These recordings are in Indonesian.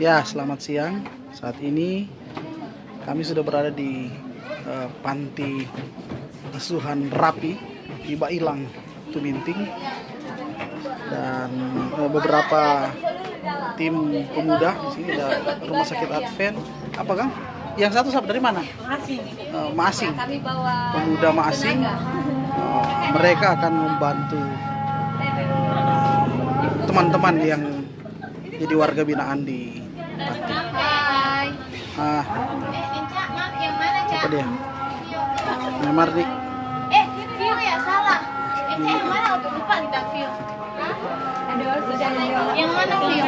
Ya, selamat siang. Saat ini kami sudah berada di panti asuhan Rapi di Bailang, Tuminting, dan beberapa tim pemuda di sini. Ada rumah sakit Advent. Apa Kang? Yang satu dari mana? Masing. Pemuda Masing. Mereka akan membantu teman-teman yang jadi warga binaan di panti. Hai. Maaf, yang mana, Cak? Apa dia? Memar nih. View ya, salah. Cak, yang mana? Udah lupa kita view. Yang mana view?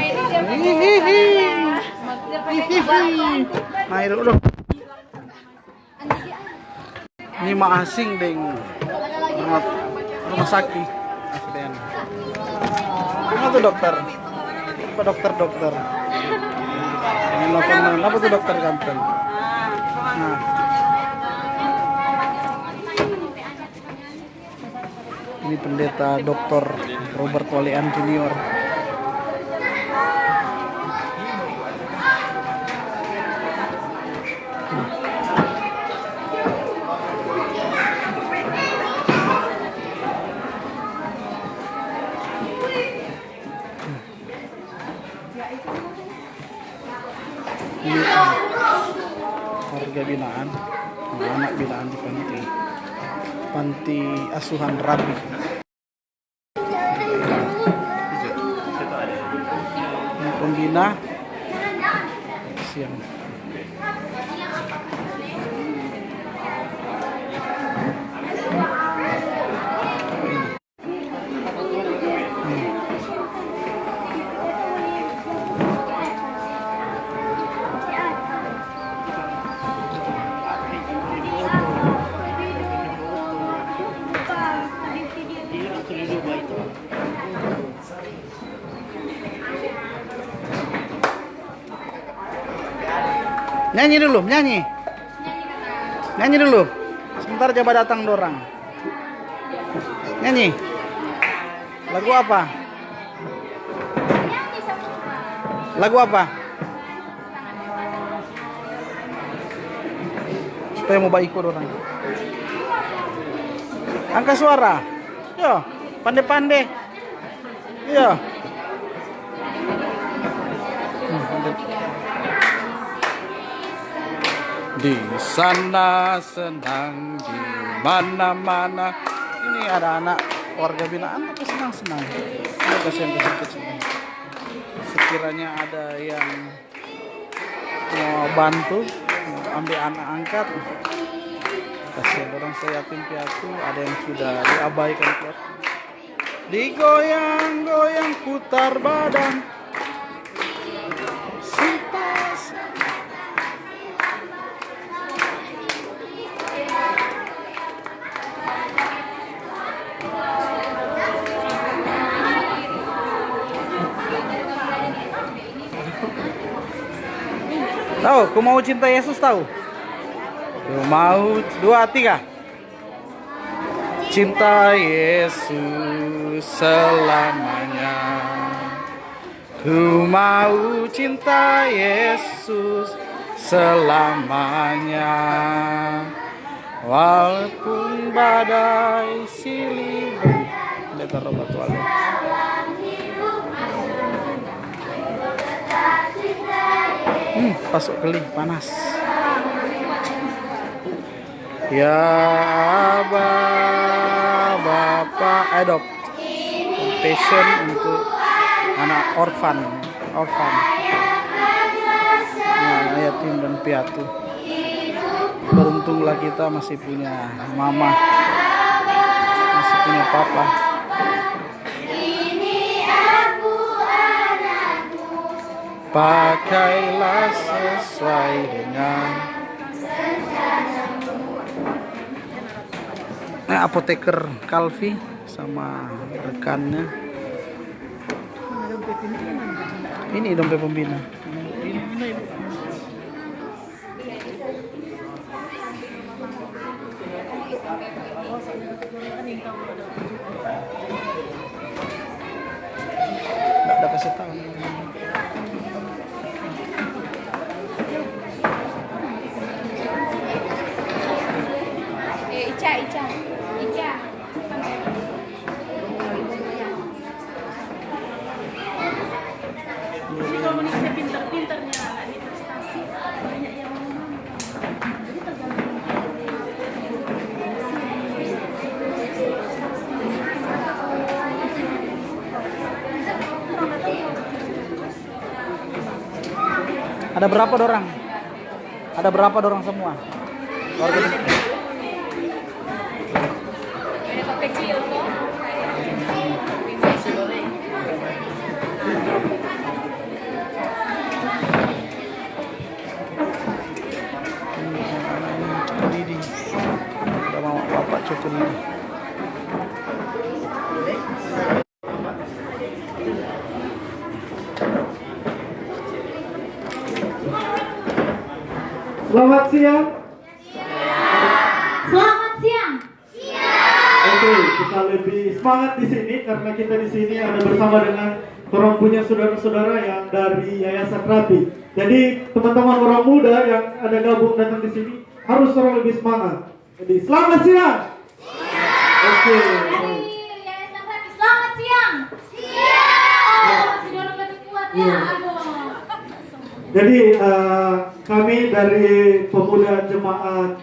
Nah, itu dong. Ini Masing deng rumah sakit Advent. Mana tuh dokter? Apa dokter? Apa tuh dokter ganteng? Nah. Ini pendeta Dr. Robert Walian Junior. Ini warga binaan, anak binaan di panti asuhan Rapi. Ini pembina siang. Nyanyi dulu. Sebentar coba datang dorang. Nyanyi. Lagu apa? Supaya mau baik dorang. Angkat suara. Yo, pandai-pandai. Yo. Di sana senang, di mana-mana. Ini ada anak warga binaan tapi senang-senang. Ini kasihan kecil-kecil. Sekiranya ada yang mau bantu, mau ambil anak angkat. Kasihan orang saya yatim piatu, ada yang sudah diabaikan. Digoyang-goyang putar badan. Tahu, ku mau cinta Yesus tahu? Ku mau 2, 3. Cinta Yesus selamanya. Ku mau cinta Yesus selamanya. Walaupun badai silih. Pendeta Robert Walian. Pasuk keling panas. Ya Bapak adopt compassion untuk anak orfan, yatim dan piatu. Beruntunglah kita masih punya mama, masih punya papa. Pakailah sesuai dengan apoteker Calvi sama rekannya. Ini dompet pembina. Nggak ada kasih tahu. Jadi kalau manusia pintar-pintarnya anak di prestasi banyak yang mau. Jadi tergantung. Ada berapa dorang? Ada berapa dorang semua? Ada kecil kok. Cukulidi. Ada mama bapak Cukulidi. Selamat siang. Selamat siang. Oke, kita lebih semangat di sini karena kita di sini ada bersama dengan orang punya saudara-saudara yang dari Yayasan Rapi. Jadi teman-teman orang muda yang ada gabung datang di sini harus orang lebih semangat. Jadi selamat siang. Oke. Dari Yayasan Rapi, selamat siang. Siang. Oh, masih dorong lebih kuat ya. Iya. Aduh. Jadi kami dari pemuda jemaat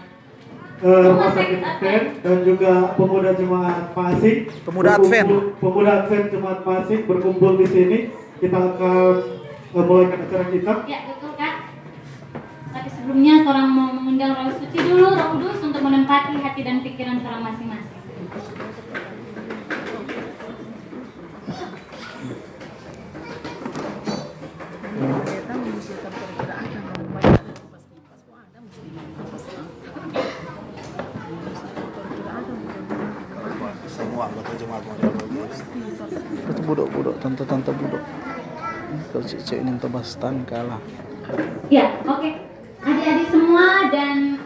Rumah Sakit Advent dan juga pemuda jemaat Pasing. Pemuda Advent. Pemuda Advent jemaat Pasing berkumpul di sini. Kita akan mulai acara kita. Ya, betul Kak. Tapi sebelumnya orang mau mengundang Roh Suci dulu, Roh Kudus untuk menempati hati dan pikiran orang masing-masing. Semua anggota jemaat model bagus. Itu budok-budok, tante-tante budok. Kalau cek ini tebas kalah. Ya, oke. Adik-adik semua dan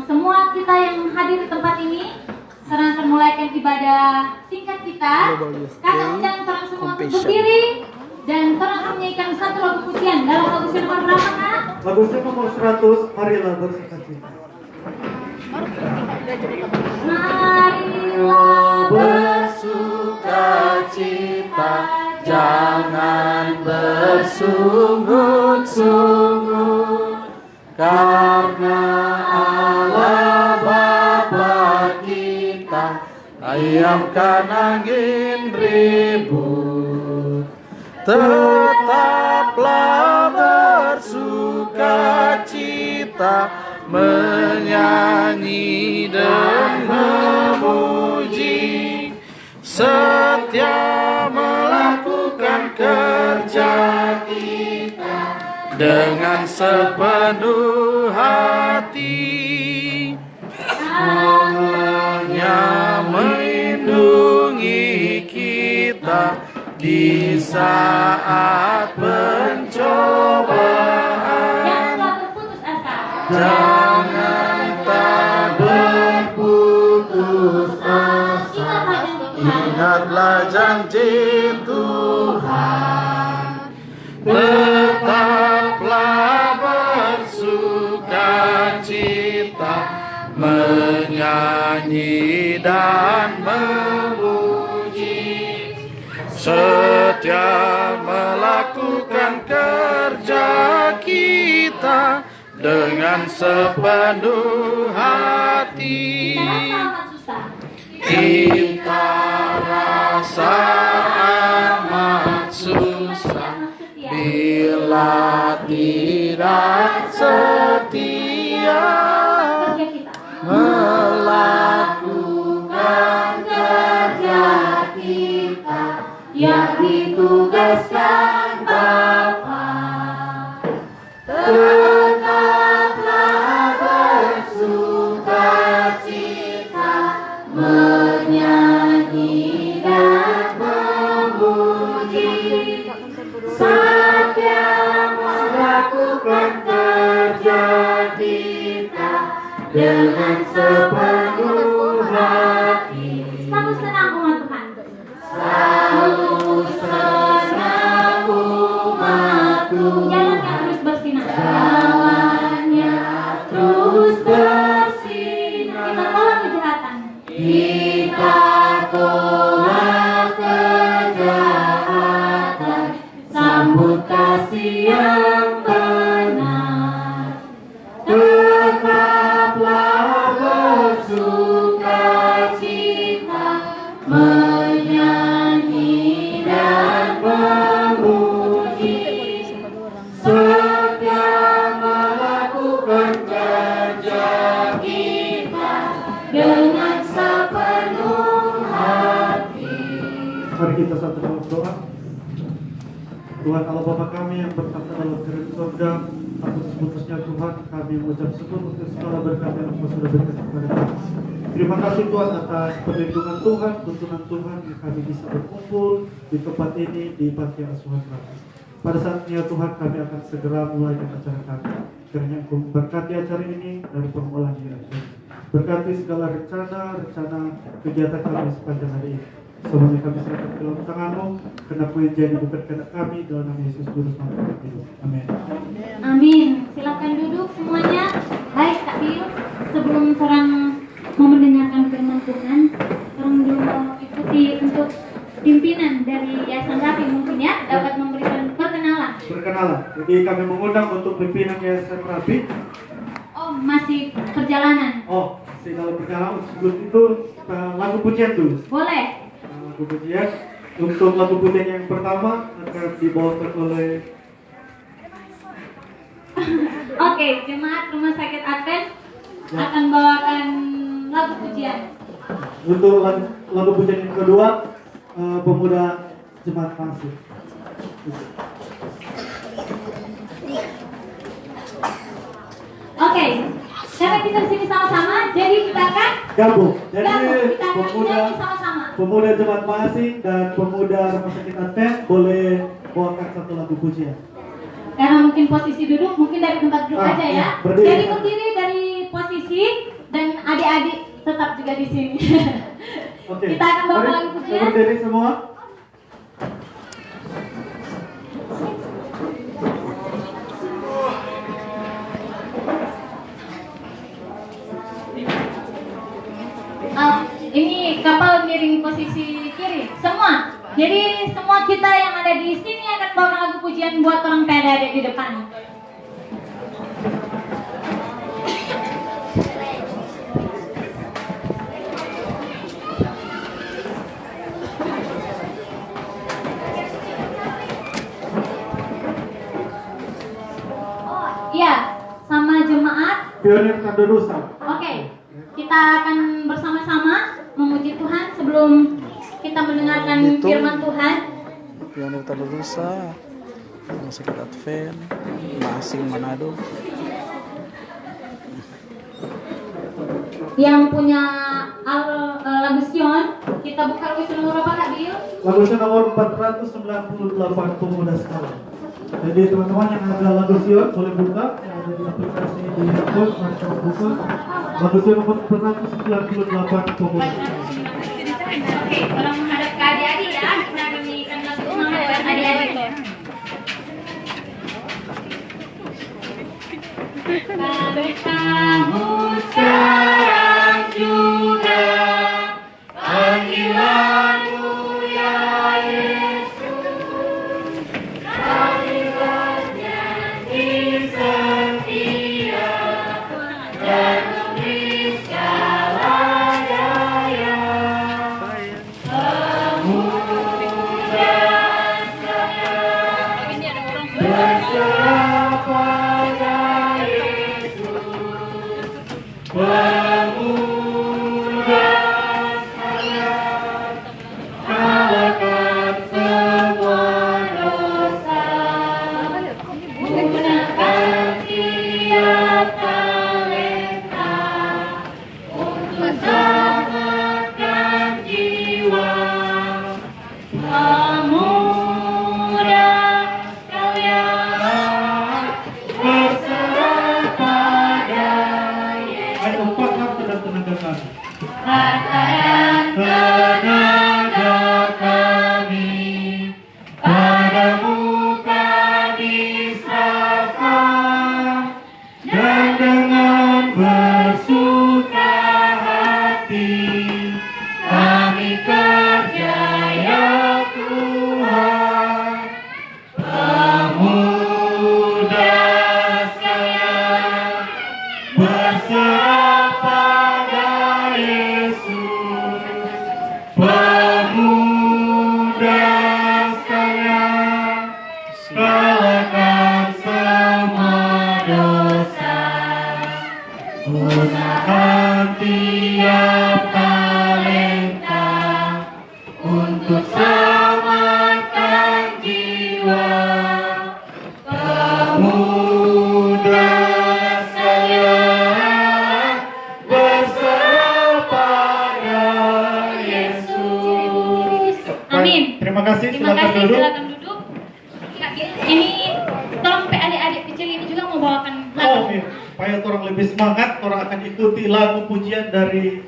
semua kita yang hadir di tempat ini sekarang akan mulaikan ibadah singkat kita. Kata undang orang semua untuk berdiri dan orang akan menyanyikan satu lagu pujian. Dalam lagu pujian nomor berapa Kak? Lagusnya nomor 100, marilah bersihkan cinta. Marilah Bersukacita, jangan bersungut-sungut, karena Allah Bapa kita ayamkan angin ribut. Tetaplah bersukacita, menyanyi dan memuji, setia melakukan kerja kita dengan sepenuh hati, hanya melindungi kita di saat pencobaan. Janganlah berputus asa. Jangan tak berputus asa. Ingatlah janji Tuhan. Tetaplah bersukacita, menyanyi dan memuji, setia melakukan kerja kita dengan sepenuh hati. Kita rasa amat susah bila tidak setia melakukan kerja kita yang ditugaskan Bapa. Tetaplah bersukacita, menyanyi dan memuji, setia melakukan kerja kita dengan sepenuh hati. Selalu senang umat Tuhan. Selalu senang umat Tuhan. Jalannya terus bersinar. Jalannya terus bersinar. Kita tolak kejahatan. Kita tolak kejahatan, sambut kasih Tuhan Allah Bapa kami yang bertata dalam kerajaan surga, putus-putusnya Tuhan, kami mengucap syukur untuk segala berkat yang Engkau sudah berikan kepada kami. Terima kasih Tuhan atas perlindungan Tuhan, tuntunan Tuhan yang kami bisa berkumpul di tempat ini di Panti Asuhan Rapi. Pada saatnya Tuhan kami akan segera mulai dengan acara kami. Kiranya Engkau berkati acara ini dari permulaan hingga akhir. Berkati segala rencana kegiatan kami sepanjang hari ini. Semuanya kami serahkan ke dalam tangan-Mu, karena pujian bukan karena kami, dalam nama Yesus Juru Selamat kami hidup. Amin. Amin. Silakan duduk semuanya. Baik Kak Bill, sebelum orang mau mendengarkan firman Tuhan, orang dulu mau ikuti untuk pimpinan dari Yayasan Rapi mungkin ya dapat memberikan perkenalan. Jadi kami mengundang untuk pimpinan Yayasan Rapi. Oh, masih perjalanan. Oh, masih dalam perjalanan. Sebelum itu lagu pujian dulu. Boleh. Lagu pujian. Untuk lagu pujian yang pertama akan dibawakan oleh Oke, jemaat Rumah Sakit Advent akan bawakan lagu pujian. Untuk lagu pujian yang kedua, pemuda Jemaat Pasir. Oke, karena kita di sini sama-sama, jadi kita akan Gabung. Jadi kita akan nyanyi sama-sama. pemuda Jemaat Pasir dan pemuda Rumah Sakit Advent boleh bawakan satu lagu pujian. Karena mungkin posisi duduk, mungkin dari tempat duduk aja ya. Ya, berdiri. Jadi berdiri dari posisi dan adik-adik tetap juga di sini. Oke. Kita akan bawa Mari, lagu pujian. berdiri semua. Ini kapal miring posisi kiri, semua. Jadi semua kita yang ada di sini akan bawa lagu pujian buat orang pada ada di depan. Oh iya, sama jemaat. Pionir Kandorusa. Oke, kita akan bersama-sama memuji Tuhan sebelum kita mendengarkan Itu. firman Tuhan. Pionir Talurusa, Rumah Sakit Advent, Masing Manado. Yang punya lagu Sion, kita buka lagu Sion nomor berapa Kak Bill? Lagu nomor 498 pemuda sekali. Jadi teman-teman yang ada lagu Sion boleh buka, yang ada di aplikasi di handphone atau buka. Lagu Sion nomor 498 pemuda sekali. Oke, orang menghadap ke adik-adik ya, kita akan nyanyikan lagu semangat buat adik-adik. Kami kamu sekarang juga panggilanmu ya Yesus, kami bernyanyi setia dan memberi segala daya. Pemuda saya berserah pada pemuda saya kalahkan semua dosa, gunakan tiap talenta untuk selamatkan jiwa. Pemuda sekalian berserah pada Ayat 4 harta dan tenaga kami. harta dan tenaga kami, padamu kami serahkan. membawakan lagu. Oh iya, supaya orang lebih semangat, orang akan ikuti lagu pujian dari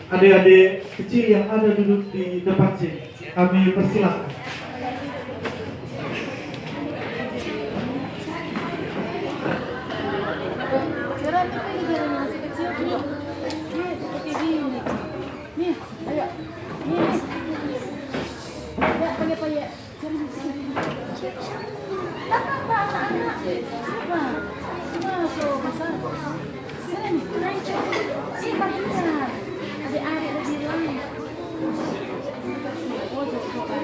adik-adik kecil yang ada duduk di depan sini. Kami persilahkan. Jalan kita ini jalan masih kecil nih. Nih, seperti gini. Nih, ayo. Nih. Ya, payah-payah. Jalan di sini. Apa anak-anak? Siapa? Masuk, besar. Sini, naik. Sini, bagian. Adik-adik ada di lain. Oh, coba.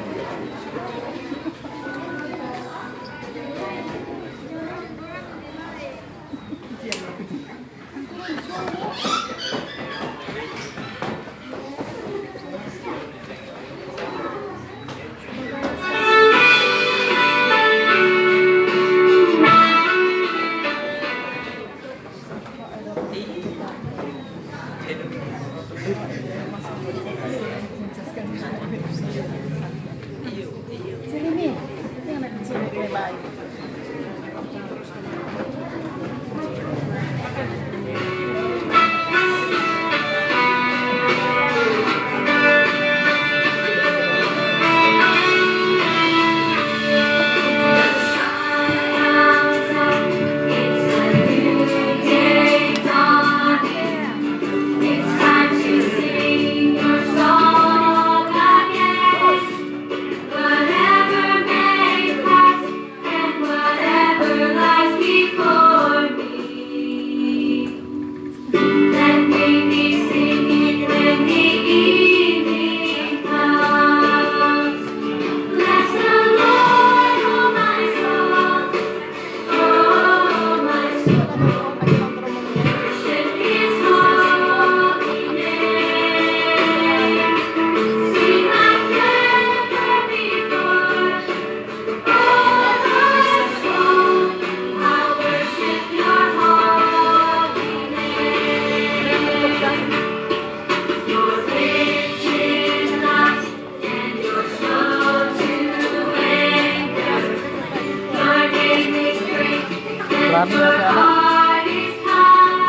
Sini nih, ini anak kecil yang baik. Berani ya si anak.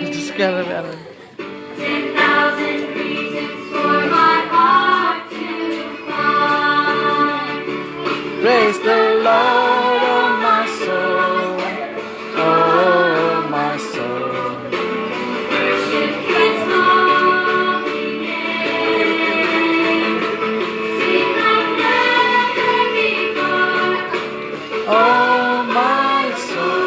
Itu sekali anak. Praise the Lord, oh my soul, oh my soul. Oh my soul.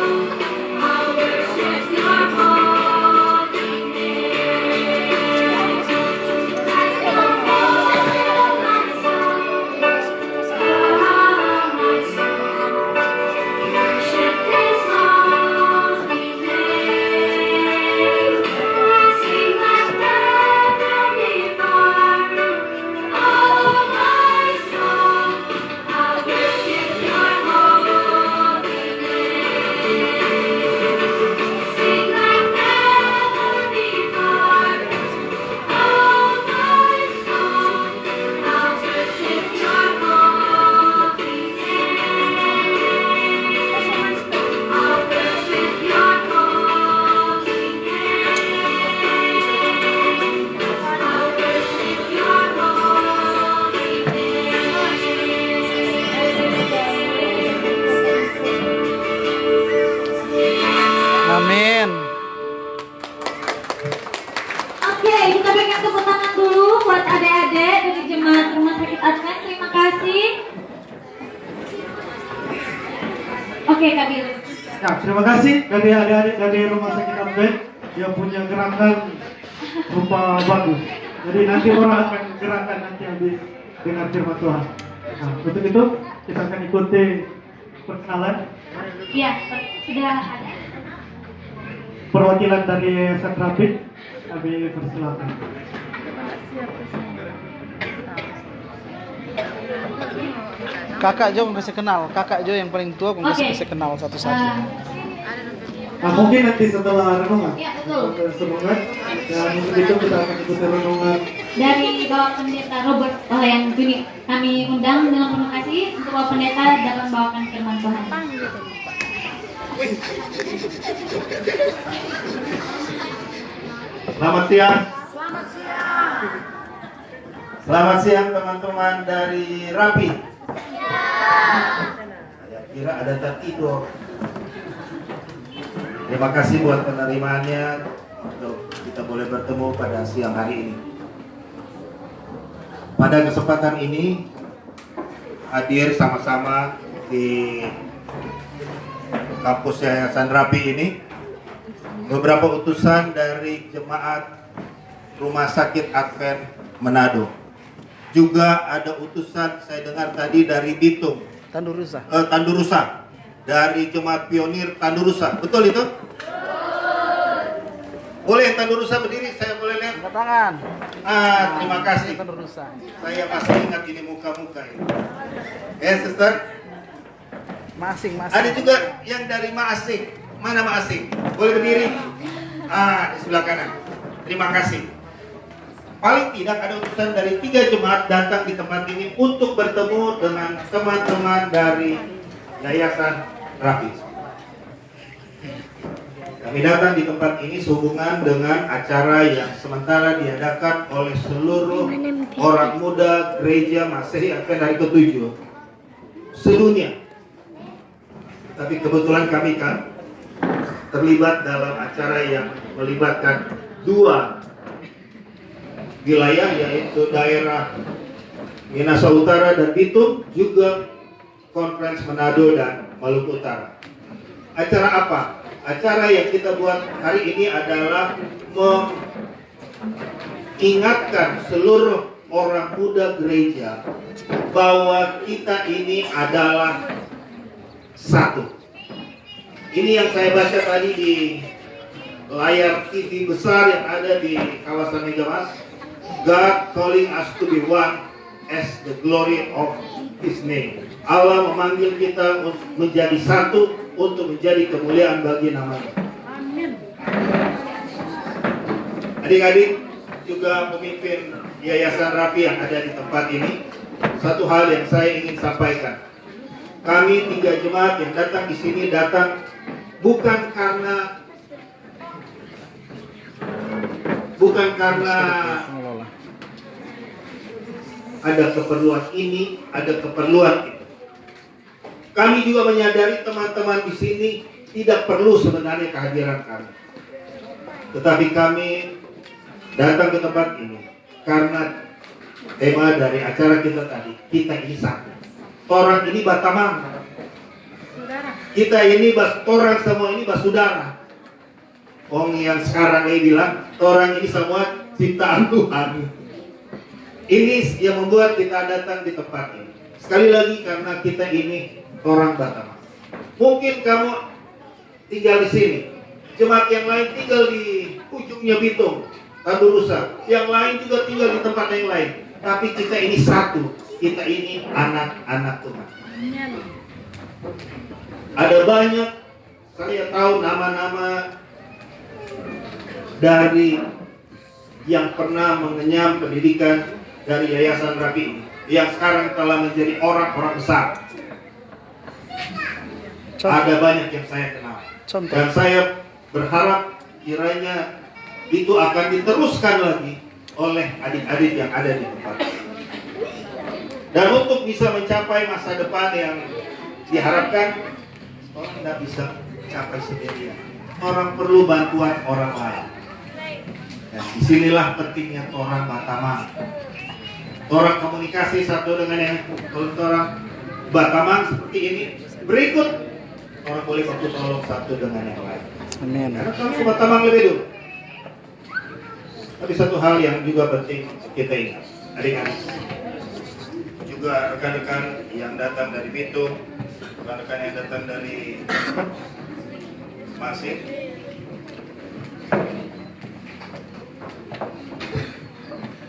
Amin. Oke, kita berikan tepuk tangan dulu buat adik-adik dari jemaat Rumah Sakit Advent. Terima kasih. Oke, Kak Billy. Ya, terima kasih dari adik-adik dari Rumah Sakit Advent yang punya gerakan rupa bagus. Jadi nanti orang akan gerakan nanti habis dengar firman Tuhan. Nah, untuk itu kita akan ikuti perkenalan Iya, sudah ada. perwakilan dari Satrapit. Kami persilakan. Kakak Jo bisa kenal. Kakak Jo yang paling tua Oke. bisa kenal satu-satu. Nah, mungkin nanti setelah renungan. Iya, betul. Semoga dan untuk itu kita akan ikuti renungan dari Bapak Pendeta Robert yang kami undang dengan penuh kasih untuk Bapak Pendeta dapat membawakan firman Tuhan. Selamat siang. Selamat siang teman-teman dari Rapi. Saya kira ada tertidur. Terima kasih buat penerimaannya untuk kita boleh bertemu pada siang hari ini. Pada kesempatan ini hadir sama-sama di kampus Yayasan Rapi ini beberapa utusan dari jemaat Rumah Sakit Advent Manado. Juga ada utusan saya dengar tadi dari Bitung, Tandurusa, dari Jemaat Pionir Tandurusa. Betul itu? Boleh Tandurusa berdiri, saya boleh lihat? Angkat tangan. Terima kasih. Tandurusa. Saya masih ingat ini muka-muka ini. Sister? Masing-masing. Ada juga yang dari Maasing. Mana Maasing? Boleh berdiri? Di sebelah kanan. Terima kasih. Paling tidak ada utusan dari 3 jemaat datang di tempat ini untuk bertemu dengan teman-teman dari Yayasan Rapi. Kami datang di tempat ini sehubungan dengan acara yang sementara diadakan oleh seluruh orang muda gereja Masehi Advent hari ke-7 sedunia. Tapi kebetulan kami kan terlibat dalam acara yang melibatkan 2 wilayah, yaitu daerah Minahasa Utara dan Bitung, juga Conference Manado dan Maluku Utara. Acara apa? Acara yang kita buat hari ini adalah mengingatkan seluruh orang muda gereja bahwa kita ini adalah satu. Ini yang saya baca tadi di layar TV besar yang ada di kawasan Megamas. God calling us to be one as the glory of His name. Allah memanggil kita untuk menjadi satu untuk menjadi kemuliaan bagi namanya. Amin. Adik-adik juga pemimpin Yayasan Rapi yang ada di tempat ini, satu hal yang saya ingin sampaikan. Kami 3 jemaat yang datang di sini datang bukan karena ada keperluan ini, ada keperluan itu. Kami juga menyadari teman-teman di sini tidak perlu sebenarnya kehadiran kami. Tetapi kami datang ke tempat ini karena tema dari acara kita tadi, kita ini satu. Orang ini batamang. Kita ini orang semua ini basudara. Orang yang sekarang ini bilang, orang ini semua ciptaan Tuhan. Ini yang membuat kita datang di tempat ini. Sekali lagi karena kita ini orang Batam. Mungkin kamu tinggal di sini, jemaat yang lain tinggal di ujungnya Bitung, Tandurusa, yang lain juga tinggal di tempat yang lain. Tapi kita ini satu, kita ini anak-anak Tuhan. Ada banyak, saya tahu nama-nama dari yang pernah mengenyam pendidikan dari Yayasan Rapi ini, yang sekarang telah menjadi orang-orang besar. Ada banyak yang saya kenal. Dan saya berharap kiranya itu akan diteruskan lagi oleh adik-adik yang ada di tempat ini. Dan untuk bisa mencapai masa depan yang diharapkan, orang tidak bisa capai sendirian. Orang perlu bantuan orang lain. Dan disinilah pentingnya orang Batamang. Orang komunikasi satu dengan yang orang Batamang seperti ini. Berikut orang boleh bantu tolong satu dengan yang lain. Amin. Karena kamu Batamang lebih dulu. Tapi satu hal yang juga penting kita ingat, adik-adik, juga rekan-rekan yang datang dari Bitung, rekan-rekan yang datang dari Masing.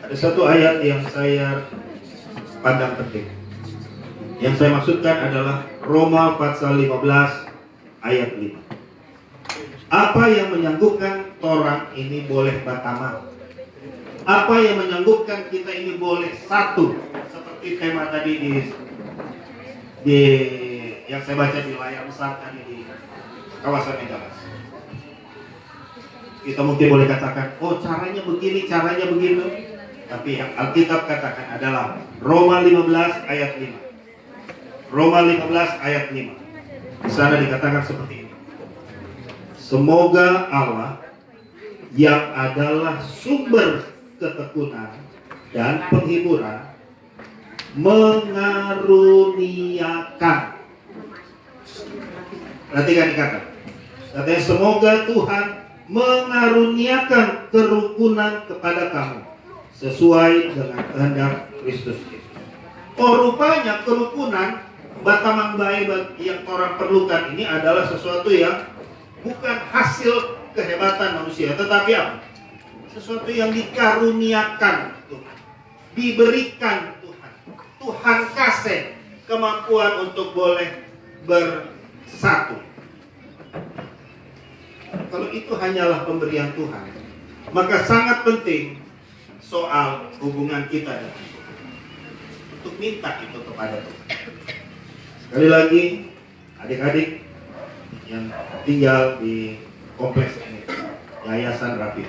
Ada satu ayat yang saya pandang penting. Yang saya maksudkan adalah Roma pasal 15 ayat 5. Apa yang menyanggupkan orang ini boleh batamang? Apa yang menyanggupkan kita ini boleh satu, seperti tema tadi di yang saya baca di layar besar tadi di kawasan Megamas. Kita mungkin boleh katakan, oh caranya begini, caranya begitu. Tapi yang Alkitab katakan adalah Roma 15 ayat 5. Roma 15 ayat 5. Di sana dikatakan seperti ini. Semoga Allah yang adalah sumber ketekunan dan penghiburan mengaruniakan. Perhatikan dikatakan. Katanya semoga Tuhan mengaruniakan kerukunan kepada kamu sesuai dengan kehendak Kristus. Oh, rupanya kerukunan batamang baik yang orang perlukan ini adalah sesuatu yang bukan hasil kehebatan manusia, tetapi apa? Sesuatu yang dikaruniakan Tuhan, diberikan Tuhan. Tuhan kasih kemampuan untuk boleh bersatu. Kalau itu hanyalah pemberian Tuhan, maka sangat penting soal hubungan kita dengan Tuhan, untuk minta itu kepada Tuhan. Sekali lagi, adik-adik yang tinggal di kompleks ini, Yayasan Rapi,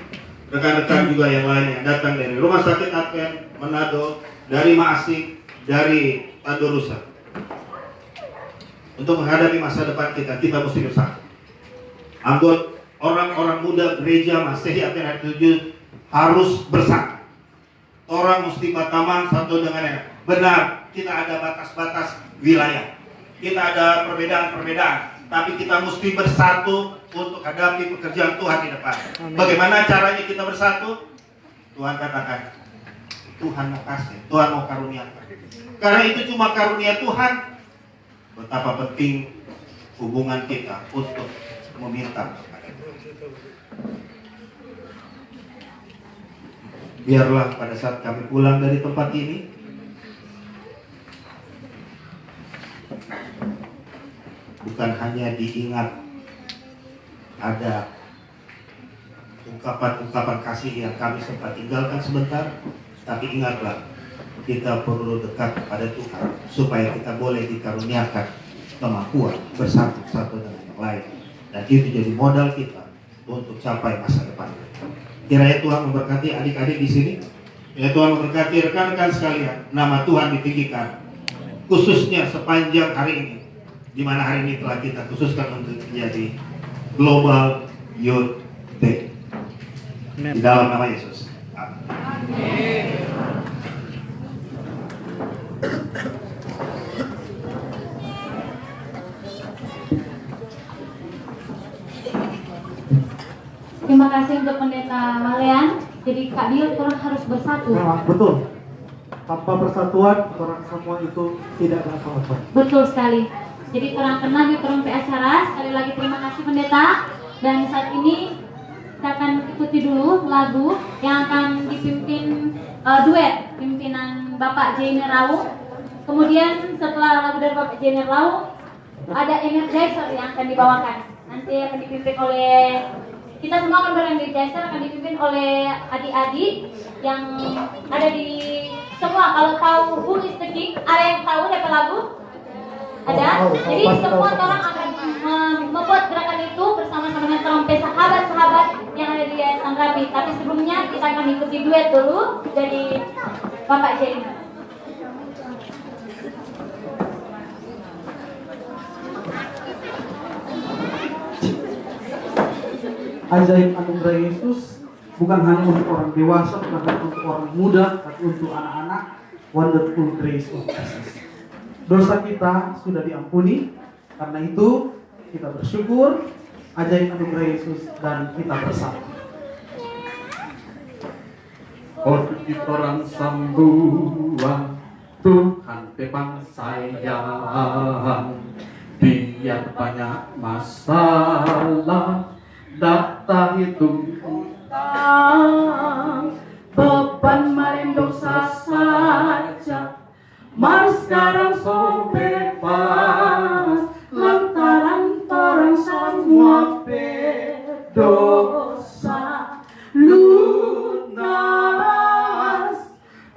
rekan-rekan juga yang lain yang datang dari Rumah Sakit Advent Manado, dari Maasik, dari Tandorusa, untuk menghadapi masa depan kita mesti bersatu. Anggota orang-orang muda gereja Masehi Advent 7 harus bersatu. Orang mesti batamang satu dengan yang benar. Kita ada batas-batas wilayah, kita ada perbedaan-perbedaan, tapi kita mesti bersatu untuk hadapi pekerjaan Tuhan di depan. Bagaimana caranya kita bersatu? Tuhan katakan, Tuhan mau kasih, Tuhan mau karuniakan. Karena itu cuma karunia Tuhan. Betapa penting hubungan kita untuk meminta kepada Tuhan. Biarlah pada saat kami pulang dari tempat ini, bukan hanya diingat ada ungkapan-ungkapan kasih yang kami sempat tinggalkan sebentar, tapi ingatlah kita perlu dekat kepada Tuhan supaya kita boleh dikaruniakan kemampuan bersatu satu dengan yang lain, dan itu jadi modal kita untuk capai masa depan. Kiranya Tuhan memberkati adik-adik di sini. Ya Tuhan memberkati rekan-rekan sekalian. Nama Tuhan ditinggikan, khususnya sepanjang hari ini, di mana hari ini telah kita khususkan untuk menjadi Global Youth Day. Di dalam nama Yesus. Amin. Terima kasih untuk Pendeta Malean. Jadi Kak Dio, orang harus bersatu. Memang betul. Tanpa persatuan, orang semua itu tidak akan apa-apa. Betul sekali. Jadi orang kenal di orang acara. Sekali lagi terima kasih Pendeta. Dan saat ini kita akan ikuti dulu lagu yang akan dipimpin duet pimpinan Bapak Jainer Raung. Kemudian setelah lagu dari Bapak Jainer Raung, ada energizer yang akan dibawakan. Nanti akan dipimpin oleh, kita semua akan berenergizer, akan dipimpin oleh adik-adik yang ada di semua. Kalau tahu Who is the King, ada yang tahu DP lagu? Ada. Jadi semua orang akan membuat gerakan itu bersama-sama dengan trompet sahabat-sahabat yang ada di Yayasan Rapi. Tapi sebelumnya kita akan ikuti duet dulu dari Bapak Jainer. Ajaib anugerah Yesus bukan hanya untuk orang dewasa, bukan hanya untuk orang muda, tapi untuk anak-anak. Wonderful grace of Jesus. Dosa kita sudah diampuni, karena itu kita bersyukur. Ajaib anugerah Yesus dan kita bersama. Oh orang sambuan Tuhan pepang sayang, biar banyak masalah daftar hitung utang, beban main dosa saja, mari sekarang so bebas, lantaran orang semua berdosa lunas.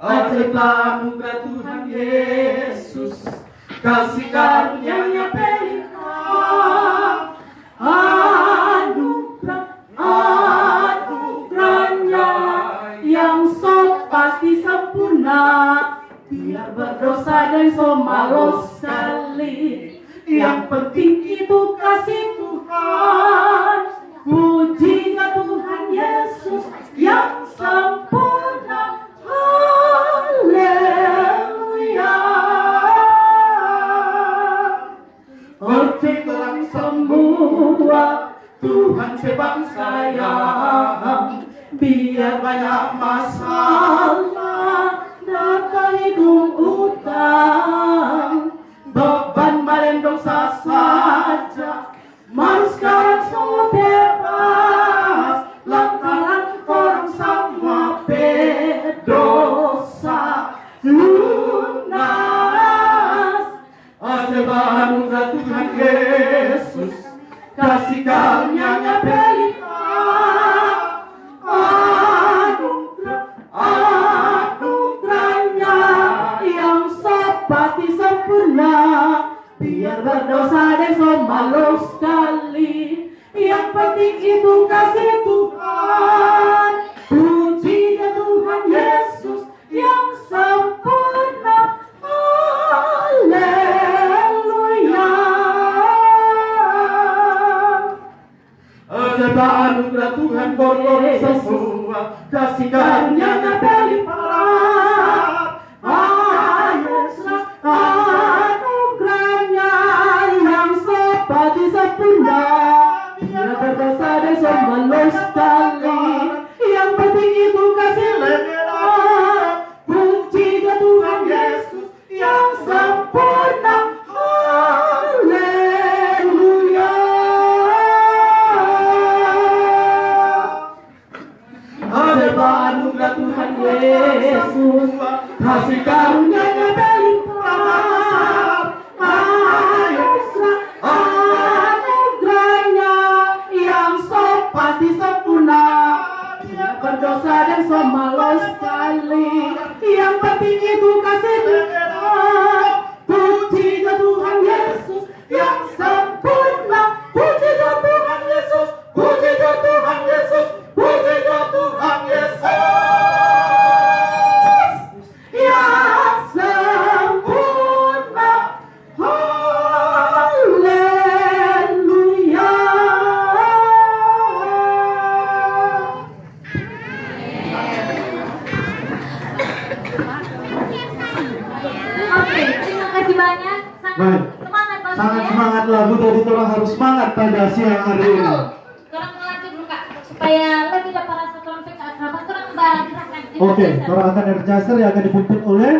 Ajaiblah anugerah Tuhan Yesus, kasih karunia-Nya berlimpah. Anugerah-Nya yang so pasti sempurna, biar berdosa dan so malu sekali. Yang penting itu kasih Tuhan. Pujinya Tuhan Yesus yang sempurna. Haleluya. Oke orang semua, Tuhan sebangsa sayang, biar banyak masalah datang hidup utang, beban badan dosa saja, mau sekarang semua bebas, lantaran orang sama berdosa lunas. Ajaiblah anugerah Tuhan Yesus, kasih karunia-Nya berlimpah. Anugerah-Nya yang pasti sempurna, biar berdosa dan so malu sekali. Yang penting itu kasih Tuhan. Pujinya Tuhan Yesus yang sempurna. Haleluya. Ajaiblah anugerah Tuhan kotor semua, kasih karunia-Nya berlimpah. Anugerah-Nya yang sepati sempurna, biar berdosa dan so malu sekali. Yang penting itu kasih Tuhan. Pujinya Tuhan Yesus yang sempurna. Haleluya. Ajaiblah anugerah Tuhan Yesus, kasih karunia-Nya berlimpah. Anugerah-Nya yang so pasti sempurna, tidak berdosa dan so malu sekali. Yang penting itu kasih Tuhan. Pujinya Tuhan Yesus yang sempurna. Pujinya Tuhan Yesus, pujinya Tuhan Yesus, pujinya Tuhan Yesus yang sempurna. Haleluya. Oke, terima kasih banyak. Baik. Semangat Bapak Sangat ya. semangat lagu dari orang harus semangat pada siang hari ini. Betul. Orang melanjut dulu Kak, supaya lebih dapat rasa konflik akrabat. Orang gerakan. Oke, orang akan energizer yang akan dipimpin oleh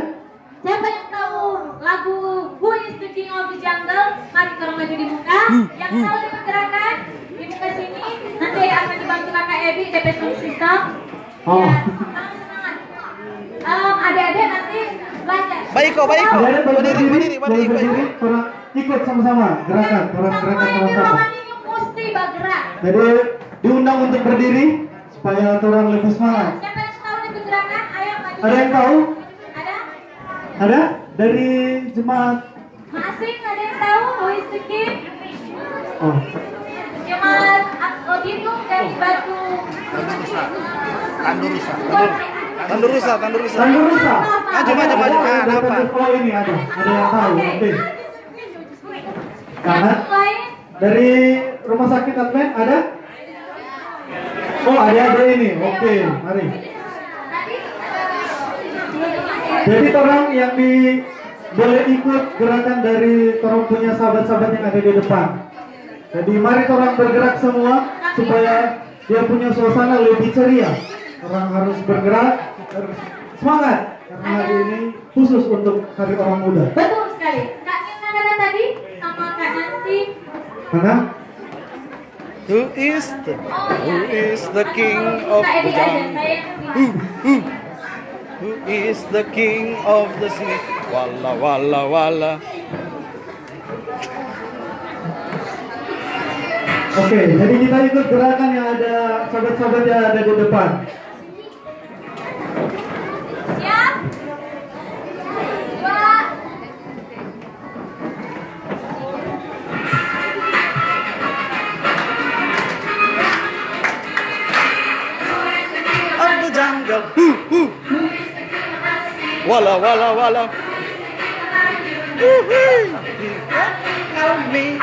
Siapa yang tahu lagu Who is the King of the Jungle? Mari korang maju di muka. Yang tahu di pergerakan di muka sini, nanti akan dibantu Kakak Ebi DP Sound System. Oh. Ya, semangat. Adik-adik nanti belajar. Baik kok, baik kok. ada Berdiri, berdiri, boleh berdiri, orang ikut sama-sama gerakan, orang Semua gerakan yang di sama-sama. ruangan ini mesti bergerak. Jadi diundang untuk berdiri supaya orang lebih semangat. Siapa yang tahu di pergerakan? Ayo maju. Ada yang tahu? Ada? Ada dari jemaat? Masing ada yang tahu Who is the King? Oh, Jemaat Odinung dari Batu. Tandur rusak. Tandur rusak. Tandur Rusa. Maju, maju, maju. Ada Ada apa? Oh ini ada yang tahu. Oke. Karena Yang lain? dari rumah sakit Advent ada? Oh ada ini. Oke, mari. Jadi orang yang boleh ikut gerakan dari orang punya sahabat-sahabat yang ada di depan. Jadi mari orang bergerak semua supaya dia punya suasana lebih ceria. Orang harus bergerak, harus semangat karena hari ini khusus untuk Hari Orang Muda. Betul sekali. Kak Nina ada tadi sama Kak Nancy. Karena Who is the king of Kak the Ebi aja, jungle? saya yang Who is the king of the sea? Walla walla walla. oke, jadi kita ikut gerakan yang ada sahabat-sahabat yang ada di depan. siap. Wala, wala, wala. Woohoo! Help me,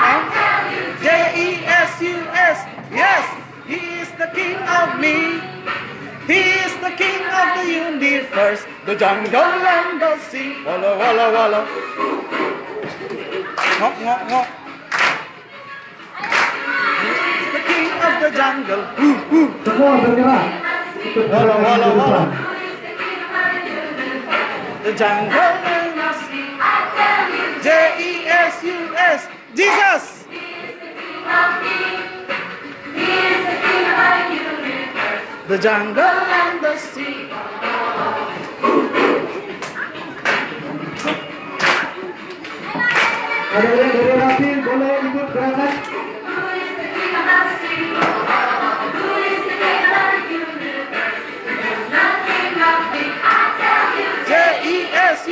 Jesus. Yes, He is the King of me. He is the King of the universe. The jungle and the sea. Wala, wala, wala. Ngok, ngok, ngok. He is the King of the jungle. Semua bergerak. Ikut Wala, gerakan wala, ke depan. wala. The jungle and the sea. Jesus. Jesus. The jungle and the sea. Adik-adik dari Rapi boleh ikut gerakan.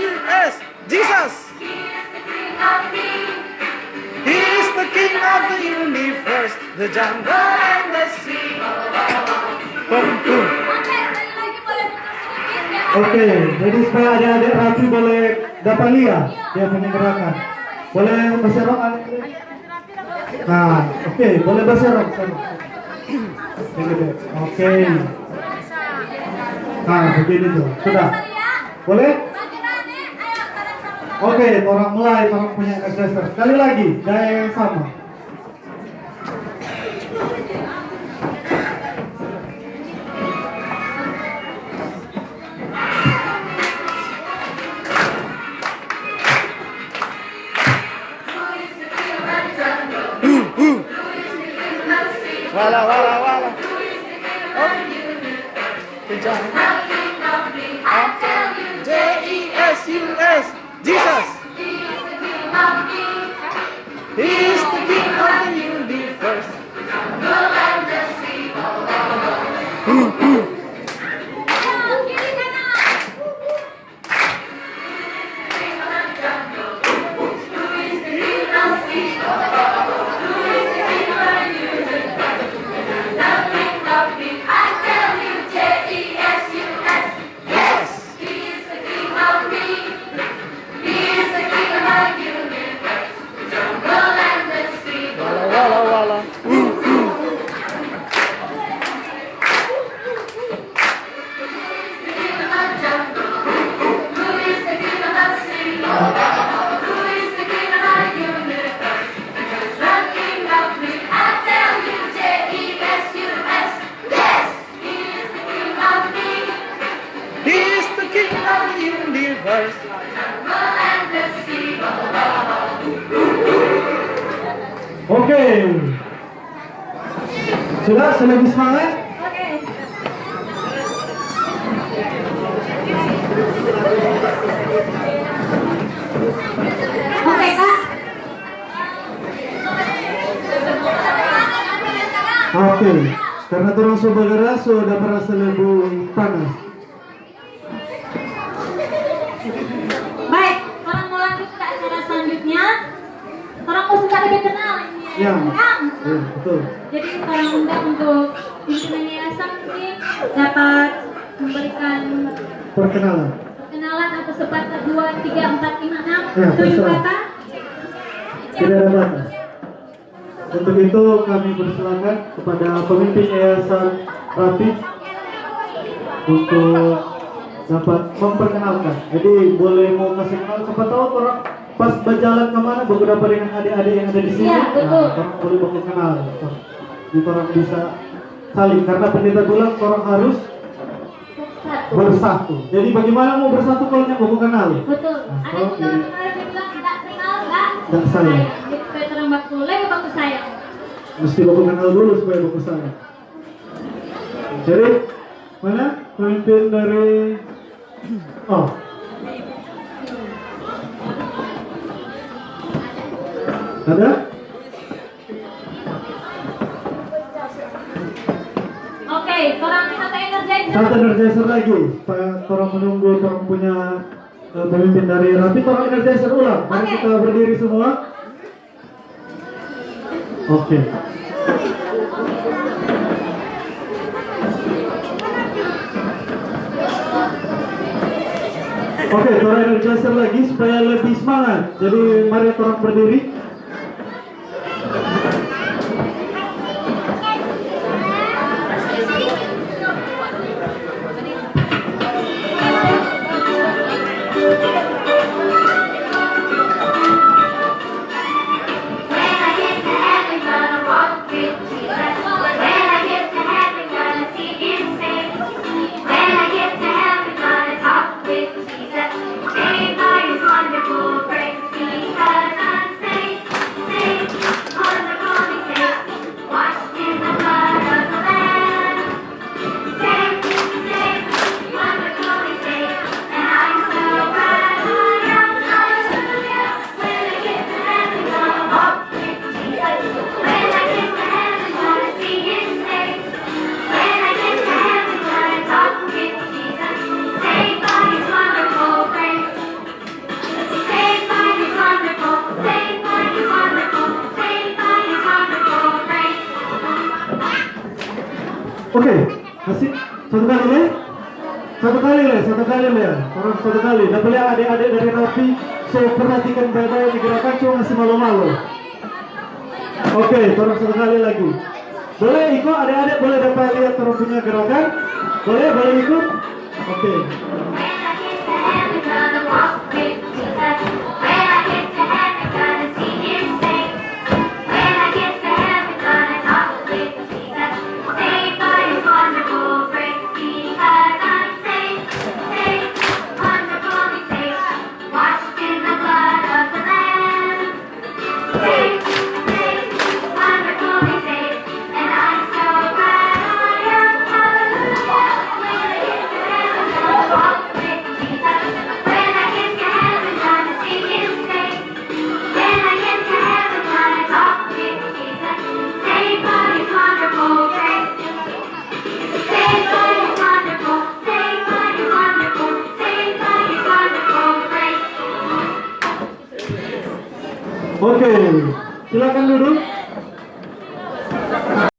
Jesus. Jesus. He is the King of the universe. The jungle and the sea. Boom, boom. Oke, jadi supaya adik-adik Rapi boleh dapat lihat dia punya gerakan. Boleh berserok adik-adik? Nah, oke, boleh berserok. Oke. Nah, begini tuh. Sudah. Boleh? Oke, orang mulai, orang punya exercise. Sekali lagi, gaya yang sama. Wala, wala, wala. Oh. The jungle. Jesus. Jesus. He is the King of the universe. Wala, wala. He is the King of the universe. Oke. Sudah lebih semangat? Oke, Kak. Oke. Karena orang saudara sudah merasa lebih panas. Baik, orang mau lanjut ke acara selanjutnya. Orang mau suka lebih kenal ini. Ya. Kang. Ya, betul. Jadi orang undang untuk pimpinan yayasan mungkin dapat memberikan Perkenalan. perkenalan atau sepatah 2, 3, 4, 5, 6, Ya, 7 terserah. kata. Tidak ada batas. Untuk itu kami persilakan kepada pemimpin Yayasan Rapi untuk dapat memperkenalkan. Jadi boleh mau kasih kenal, siapa tahu orang pas berjalan kemana beberapa dengan adik-adik yang ada di sini. Iya, betul. Nah, orang boleh baku kenal. Jadi orang bisa saling karena pendeta bilang orang harus bersatu. Jadi bagaimana mau bersatu kalau nggak baku kenal? Betul. Nah, Ada kalau juga jadi kemarin dia bilang tidak kenal enggak? Nggak sayang. Jadi supaya terang baku lagi baku sayang. mesti baku kenal dulu supaya baku sayang. Jadi mana pemimpin dari ada? Oke, orang satu energizer. Satu energizer lagi. Orang menunggu orang punya pemimpin dari Rapi. Orang energizer ulang. Mari Oke. kita berdiri semua. Oke. Oke, orang energizer lagi supaya lebih semangat. Jadi mari orang berdiri. Oke, kasih satu kali le, orang satu kali. Dan boleh adik-adik dari Rapi, saya perhatikan baik-baik di gerakan, cuma masih malu-malu. Oke, orang satu kali lagi. Boleh ikut adik-adik, boleh dapat lihat orang punya gerakan. Boleh ikut. Oke. Oke, silakan duduk.